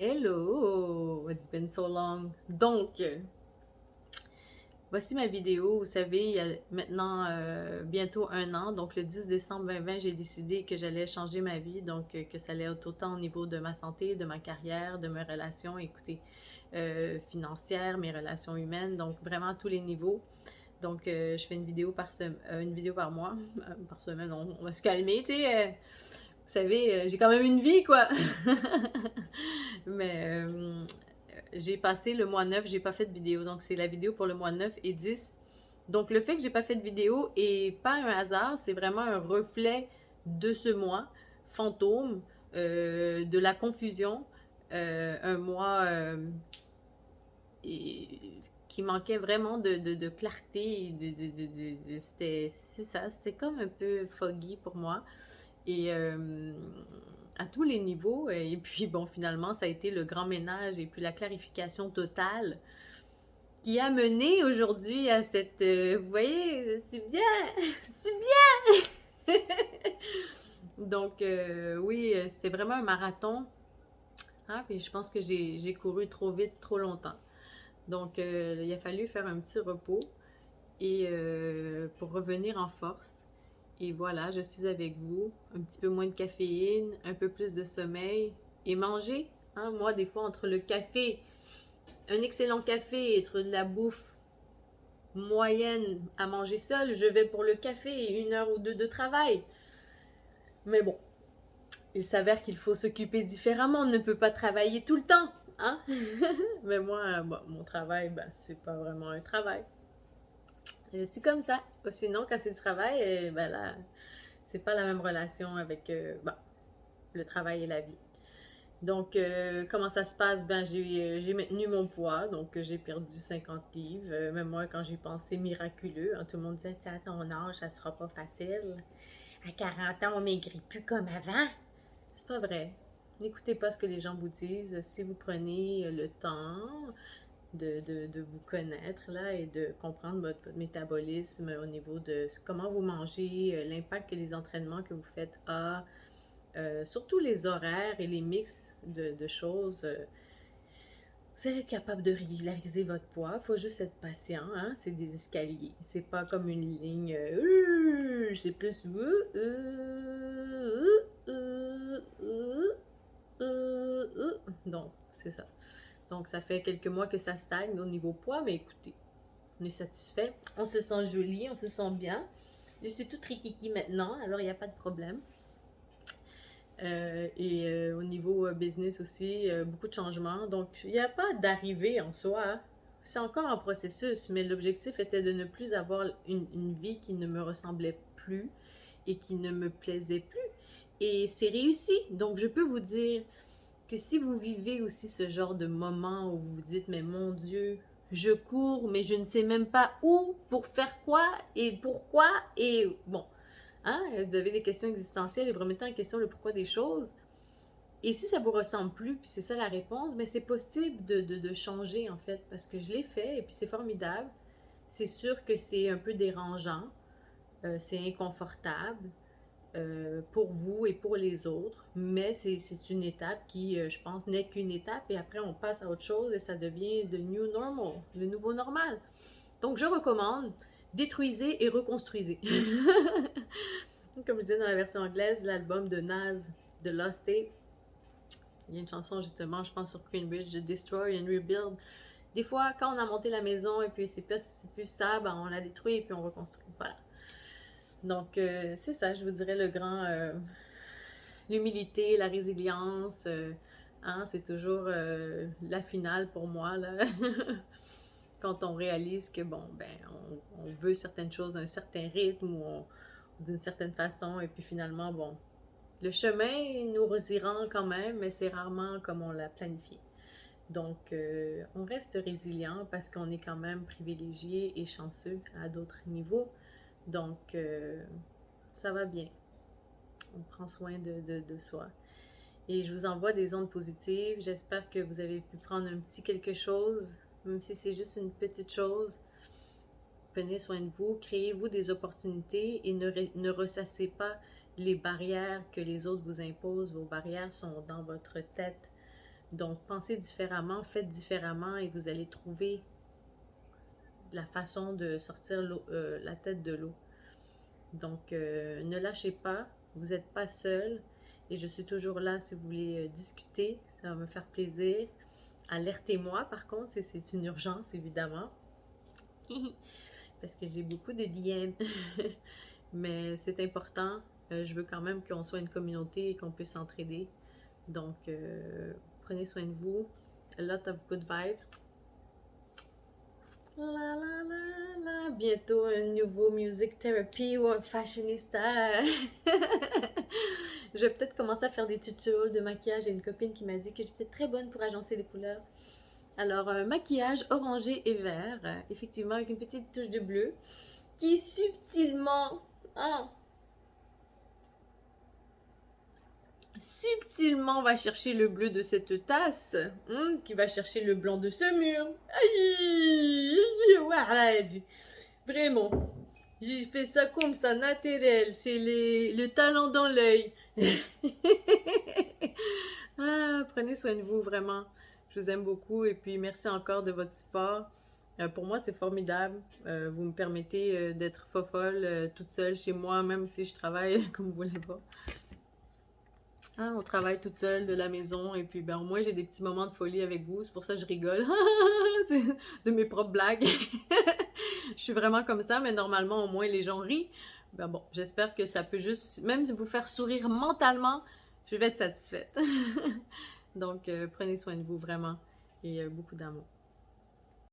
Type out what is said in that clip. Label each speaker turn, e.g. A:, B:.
A: Hello, it's been so long. Donc, voici ma vidéo. Vous savez, il y a maintenant bientôt un an, donc le 10 décembre 2020, j'ai décidé que j'allais changer ma vie, donc que ça allait être autant au niveau de ma santé, de ma carrière, de mes relations, écoutez, financières, mes relations humaines, donc vraiment à tous les niveaux. Donc, je fais une vidéo par mois, par semaine, on va se calmer, tu sais. Vous savez, j'ai quand même une vie, quoi. Mais j'ai passé le mois 9, j'ai pas fait de vidéo. Donc, c'est la vidéo pour le mois 9 et 10. Donc, le fait que j'ai pas fait de vidéo est pas un hasard, c'est vraiment un reflet de ce mois fantôme, de la confusion, un mois et, qui manquait vraiment de clarté. C'est ça, c'était comme un peu foggy pour moi. Et à tous les niveaux. Et puis, bon, finalement, ça a été le grand ménage et puis la clarification totale qui a mené aujourd'hui à cette... vous voyez, c'est bien, c'est bien. Donc, oui, c'était vraiment un marathon. Hein, puis je pense que j'ai couru trop vite, trop longtemps. Donc, il a fallu faire un petit repos et pour revenir en force. Et voilà, je suis avec vous. Un petit peu moins de caféine, un peu plus de sommeil et manger. Hein, moi, des fois, entre le café, un excellent café et de la bouffe moyenne à manger seule, je vais pour le café et 1 heure ou 2 de travail. Mais bon, il s'avère qu'il faut s'occuper différemment. On ne peut pas travailler tout le temps. Hein? Mais moi, bon, mon travail, ben, c'est pas vraiment un travail. Je suis comme ça. Sinon, quand c'est du travail, ben là, c'est pas la même relation avec bon, le travail et la vie. Donc, comment ça se passe? Ben, j'ai maintenu mon poids, donc j'ai perdu 50 livres. Même moi, quand j'y pensais, miraculeux. Hein, tout le monde disait, à ton âge, ça sera pas facile. À 40 ans, on maigrit plus comme avant. C'est pas vrai. N'écoutez pas ce que les gens vous disent. Si vous prenez le temps de vous connaître là et de comprendre votre métabolisme au niveau de comment vous mangez, l'impact que les entraînements que vous faites a, surtout les horaires et les mix de choses, vous allez être capable de régulariser votre poids. Il faut juste être patient, hein? C'est des escaliers. C'est pas comme une ligne. C'est plus. Donc, c'est ça. Donc, ça fait quelques mois que ça stagne au niveau poids, mais écoutez, on est satisfait. On se sent joli, on se sent bien. Je suis toute rikiki maintenant, alors il n'y a pas de problème. Au niveau business aussi, beaucoup de changements. Donc, il n'y a pas d'arrivée en soi. Hein. C'est encore un processus, mais l'objectif était de ne plus avoir une vie qui ne me ressemblait plus et qui ne me plaisait plus. Et c'est réussi. Donc, je peux vous dire que si vous vivez aussi ce genre de moment où vous vous dites, mais mon Dieu, je cours, mais je ne sais même pas où, pour faire quoi et pourquoi, et bon, hein, vous avez des questions existentielles et vous remettez en question le pourquoi des choses. Et si ça vous ressemble plus, puis c'est ça la réponse, mais c'est possible de changer en fait, parce que je l'ai fait et puis c'est formidable. C'est sûr que c'est un peu dérangeant, c'est inconfortable, pour vous et pour les autres, mais c'est une étape qui, je pense, n'est qu'une étape et après on passe à autre chose et ça devient the new normal, le nouveau normal. Donc je recommande, détruisez et reconstruisez. Comme je disais dans la version anglaise, l'album de Nas, The Lost Tape, il y a une chanson justement, je pense sur Queen Bridge, Destroy and Rebuild. Des fois, quand on a monté la maison et puis c'est plus stable, on la détruit et puis on reconstruit. Voilà. Donc, c'est ça, je vous dirais le grand l'humilité, la résilience, hein, c'est toujours la finale pour moi, là. Quand on réalise que, bon, ben, on veut certaines choses à un certain rythme ou d'une certaine façon, et puis finalement, bon, le chemin nous y rend quand même, mais c'est rarement comme on l'a planifié. Donc, on reste résilient parce qu'on est quand même privilégié et chanceux à d'autres niveaux. Donc, ça va bien. On prend soin de soi. Et je vous envoie des ondes positives. J'espère que vous avez pu prendre un petit quelque chose, même si c'est juste une petite chose. Prenez soin de vous, créez-vous des opportunités et ne ressassez pas les barrières que les autres vous imposent. Vos barrières sont dans votre tête. Donc, pensez différemment, faites différemment et vous allez trouver la façon de sortir la tête de l'eau. Donc, ne lâchez pas, vous n'êtes pas seul et je suis toujours là si vous voulez discuter, ça va me faire plaisir. Alertez-moi par contre si c'est une urgence, évidemment, parce que j'ai beaucoup de liens, mais c'est important. Je veux quand même qu'on soit une communauté et qu'on puisse s'entraider. Donc, prenez soin de vous. A lot of good vibes. La la la la. Bientôt un nouveau music therapy ou un fashionista. Je vais peut-être commencer à faire des tutoriels de maquillage. J'ai une copine qui m'a dit que j'étais très bonne pour agencer les couleurs. Alors, maquillage orangé et vert, effectivement avec une petite touche de bleu, qui subtilement, hein, subtilement va chercher le bleu de cette tasse, qui va chercher le blanc de ce mur. Aïe, voilà, vraiment, j'ai fait ça comme ça, naturel, c'est le talent dans l'œil. Ah, prenez soin de vous, vraiment. Je vous aime beaucoup et puis merci encore de votre support. Pour moi, c'est formidable. Vous me permettez d'être fofolle toute seule chez moi, même si je travaille comme vous voulez pas. Ah, on travaille toute seule de la maison et puis ben, au moins j'ai des petits moments de folie avec vous. C'est pour ça que je rigole de mes propres blagues. Je suis vraiment comme ça, mais normalement, au moins les gens rient. Ben bon, j'espère que ça peut juste, même vous faire sourire mentalement, je vais être satisfaite. Donc, prenez soin de vous vraiment et beaucoup d'amour.